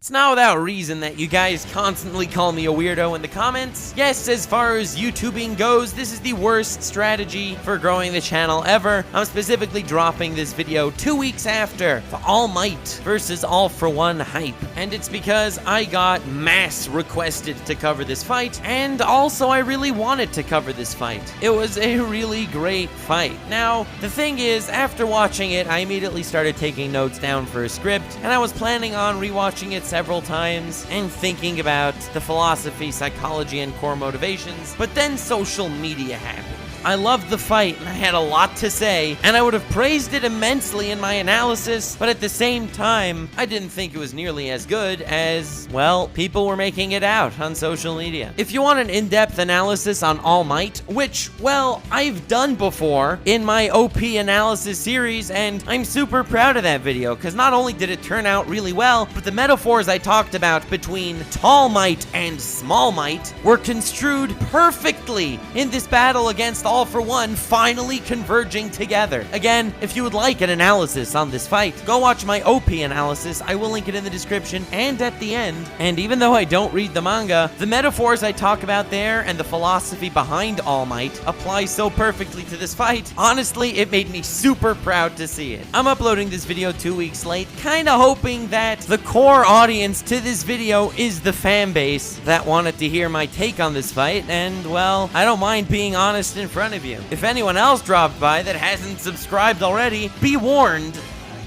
It's not without reason that you guys constantly call me a weirdo in the comments. Yes, as far as YouTubing goes, this is the worst strategy for growing the channel ever. I'm specifically dropping this video 2 weeks after the All Might versus All For One hype. And it's because I got mass requested to cover this fight, and also I really wanted to cover this fight. It was a really great fight. Now, the thing is, after watching it, I immediately started taking notes down for a script, and I was planning on rewatching it several times and thinking about the philosophy, psychology, and core motivations, but then social media happened. I loved the fight, and I had a lot to say, and I would have praised it immensely in my analysis, but at the same time, I didn't think it was nearly as good as, well, people were making it out on social media. If you want an in-depth analysis on All Might, which, well, I've done before in my OP analysis series, and I'm super proud of that video, because not only did it turn out really well, but the metaphors I talked about between Tall Might and Small Might were construed perfectly in this battle against All For One finally converging together. Again, if you would like an analysis on this fight, go watch my OP analysis. I will link it in the description and at the end. And even though I don't read the manga, the metaphors I talk about there and the philosophy behind All Might apply so perfectly to this fight. Honestly, it made me super proud to see it. I'm uploading this video 2 weeks late, kinda hoping that the core audience to this video is the fan base that wanted to hear my take on this fight, and well, I don't mind being honest in front of you. If anyone else dropped by that hasn't subscribed already, be warned,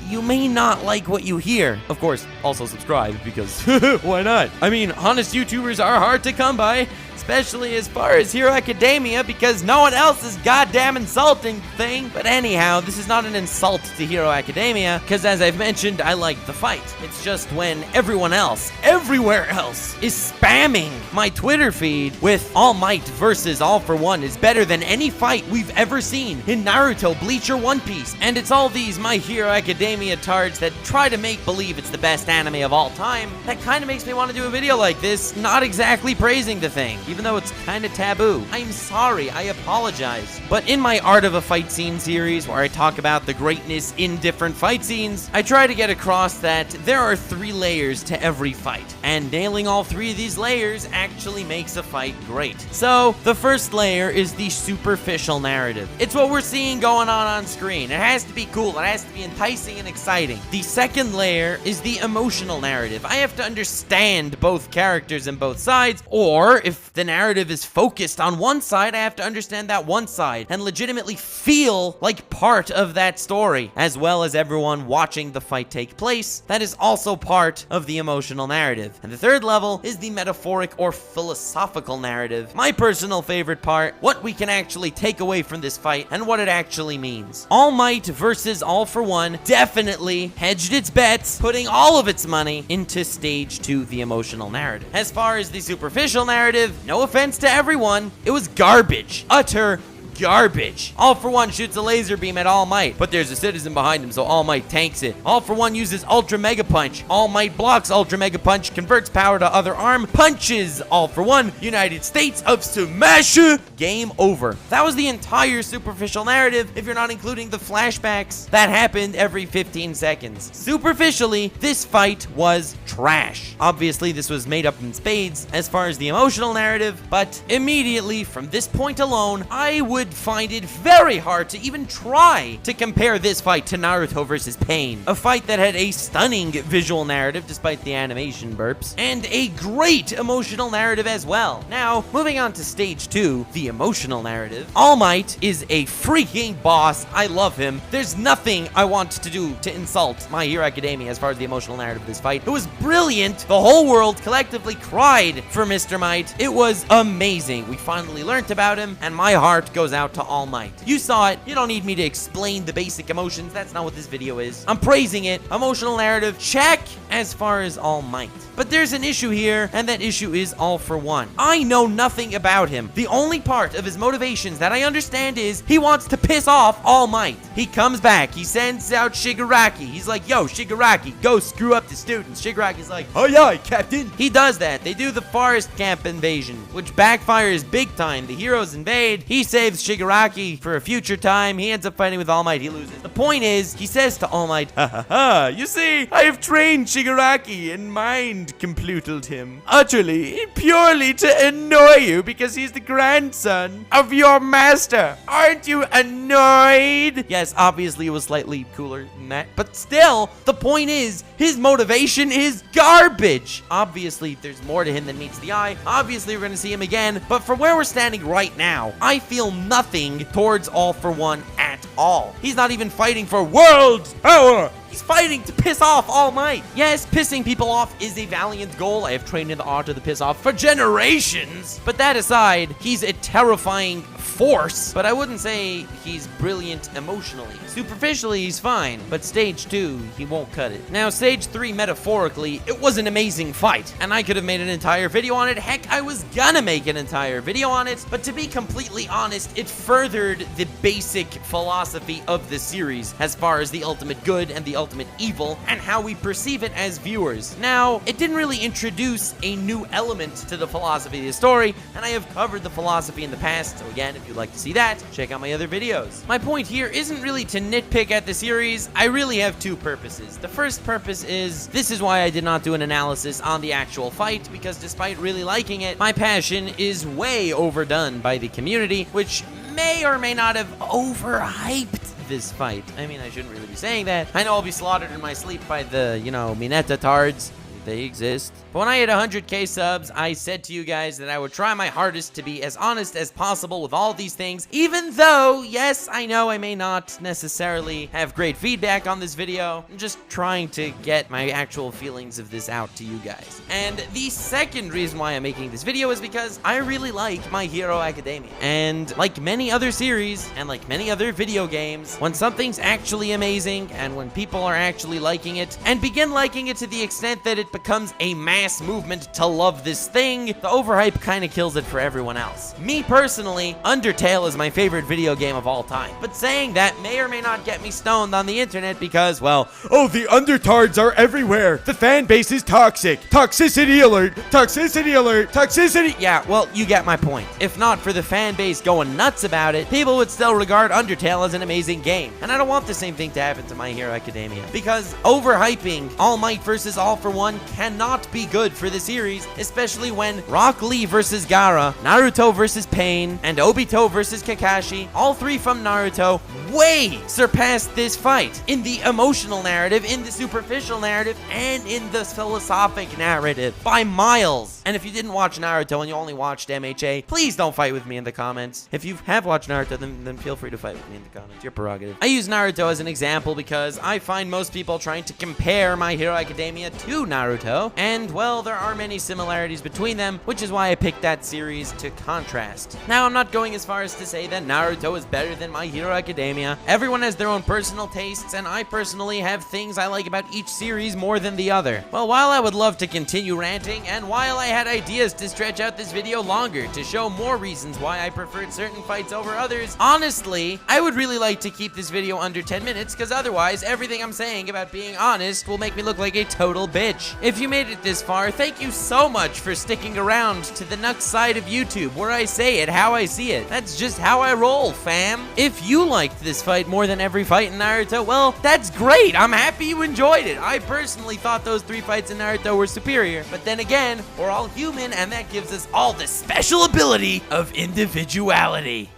you may not like what you hear. Of course, also subscribe, because why not? I mean, honest YouTubers are hard to come by, especially as far as Hero Academia, because no one else is goddamn insulting thing. But anyhow, this is not an insult to Hero Academia, because as I've mentioned, I like the fight. It's just when everyone else, everywhere else, is spamming my Twitter feed with All Might versus All For One is better than any fight we've ever seen in Naruto, Bleach, or One Piece. And it's all these My Hero Academia tards that try to make believe it's the best anime of all time. That kind of makes me want to do a video like this, not exactly praising the thing, even though it's kind of taboo. I'm sorry, I apologize. But in my Art of a Fight Scene series, where I talk about the greatness in different fight scenes, I try to get across that there are 3 layers to every fight, and nailing all 3 of these layers actually makes a fight great. So, the first layer is the superficial narrative. It's what we're seeing going on screen. It has to be cool, it has to be enticing and exciting. The second layer is the emotional narrative. I have to understand both characters and both sides, or if the narrative is focused on one side, I have to understand that one side and legitimately feel like part of that story, as well as everyone watching the fight take place. That is also part of the emotional narrative. And the third level is the metaphoric or philosophical narrative. My personal favorite part, what we can actually take away from this fight and what it actually means. All Might versus All For One definitely hedged its bets, putting all of its money into stage 2, the emotional narrative. As far as the superficial narrative, no offense to everyone, it was garbage. Utter garbage. All For One shoots a laser beam at All Might, but there's a citizen behind him, so All Might tanks it. All For One uses Ultra Mega Punch. All Might blocks Ultra Mega Punch, converts power to other arm, punches All For One. United States of Smash. Game over. That was the entire superficial narrative, if you're not including the flashbacks that happened every 15 seconds. Superficially, this fight was trash. Obviously, this was made up in spades as far as the emotional narrative, but immediately from this point alone, I would find it very hard to even try to compare this fight to Naruto vs. Pain, a fight that had a stunning visual narrative despite the animation burps, and a great emotional narrative as well. Now, moving on to stage 2, the emotional narrative. All Might is a freaking boss. I love him. There's nothing I want to do to insult My Hero Academia as far as the emotional narrative of this fight. It was brilliant. The whole world collectively cried for Mr. Might. It was amazing. We finally learned about him, and my heart goes out to All Might. You saw it. You don't need me to explain the basic emotions. That's not what this video is. I'm praising it. Emotional narrative, check, as far as All Might. But there's an issue here, and that issue is All For One. I know nothing about him. The only part of his motivations that I understand is he wants to piss off All Might. He comes back. He sends out Shigaraki. He's like, yo, Shigaraki, go screw up the students. Shigaraki's like, aye, aye, Captain. He does that. They do the forest camp invasion, which backfires big time. The heroes invade. He saves Shigaraki for a future time. He ends up fighting with All Might. He loses. The point is, he says to All Might, ha ha ha, you see, I have trained Shigaraki and mind compluted him utterly, purely to annoy you because he's the grandson of your master. Aren't you annoyed? Yes, obviously it was slightly cooler than that, but still, the point is, his motivation is garbage. Obviously, there's more to him than meets the eye. Obviously, we're going to see him again, but for where we're standing right now, I feel nothing towards All for One at all. He's not even fighting for world power. He's fighting to piss off All Might. Yes, pissing people off is a valiant goal. I have trained in the art of the piss off for generations. But that aside, he's a terrifying force, but I wouldn't say he's brilliant emotionally. Superficially, he's fine, but stage 2, he won't cut it. Now, stage 3, metaphorically, it was an amazing fight, and I could have made an entire video on it. Heck, I was gonna make an entire video on it, but to be completely honest, it furthered the basic philosophy of the series as far as the ultimate good and the ultimate evil and how we perceive it as viewers. Now, it didn't really introduce a new element to the philosophy of the story, and I have covered the philosophy in the past, so again, if you'd like to see that, check out my other videos. My point here isn't really to nitpick at the series. I really have two purposes. The first purpose is, this is why I did not do an analysis on the actual fight, because despite really liking it, my passion is way overdone by the community, which may or may not have overhyped this fight. I mean, I shouldn't really be saying that. I know I'll be slaughtered in my sleep by the, Mineta tards. They exist. But when I hit 100k subs, I said to you guys that I would try my hardest to be as honest as possible with all these things, even though, yes, I know I may not necessarily have great feedback on this video. I'm just trying to get my actual feelings of this out to you guys. And the second reason why I'm making this video is because I really like My Hero Academia. And like many other series, and like many other video games, when something's actually amazing, and when people are actually liking it, and begin liking it to the extent that it becomes a mass movement to love this thing, the overhype kind of kills it for everyone else. Me personally, Undertale is my favorite video game of all time. But saying that may or may not get me stoned on the internet because, well, oh, the Undertards are everywhere. The fan base is toxic. Toxicity alert. Toxicity alert. Toxicity. Yeah, well, you get my point. If not for the fan base going nuts about it, people would still regard Undertale as an amazing game. And I don't want the same thing to happen to My Hero Academia, because overhyping All Might versus All for One cannot be good for the series, especially when Rock Lee versus Gaara, Naruto versus Pain, and Obito versus Kakashi, all three from Naruto, way surpassed this fight in the emotional narrative, in the superficial narrative, and in the philosophic narrative by miles. And if you didn't watch Naruto and you only watched MHA, please don't fight with me in the comments. If you have watched Naruto, then feel free to fight with me in the comments. Your prerogative. I use Naruto as an example because I find most people trying to compare My Hero Academia to Naruto, and well, there are many similarities between them, which is why I picked that series to contrast. Now, I'm not going as far as to say that Naruto is better than My Hero Academia. Everyone has their own personal tastes, and I personally have things I like about each series more than the other. Well, while I would love to continue ranting, and while I had ideas to stretch out this video longer to show more reasons why I preferred certain fights over others, honestly, I would really like to keep this video under 10 minutes, because otherwise, everything I'm saying about being honest will make me look like a total bitch. If you made it this far, thank you so much for sticking around to the Nux side of YouTube, where I say it how I see it. That's just how I roll, fam. If you liked this fight more than every fight in Naruto, well, that's great. I'm happy you enjoyed it. I personally thought those 3 fights in Naruto were superior, but then again, we're all human, and that gives us all the special ability of individuality.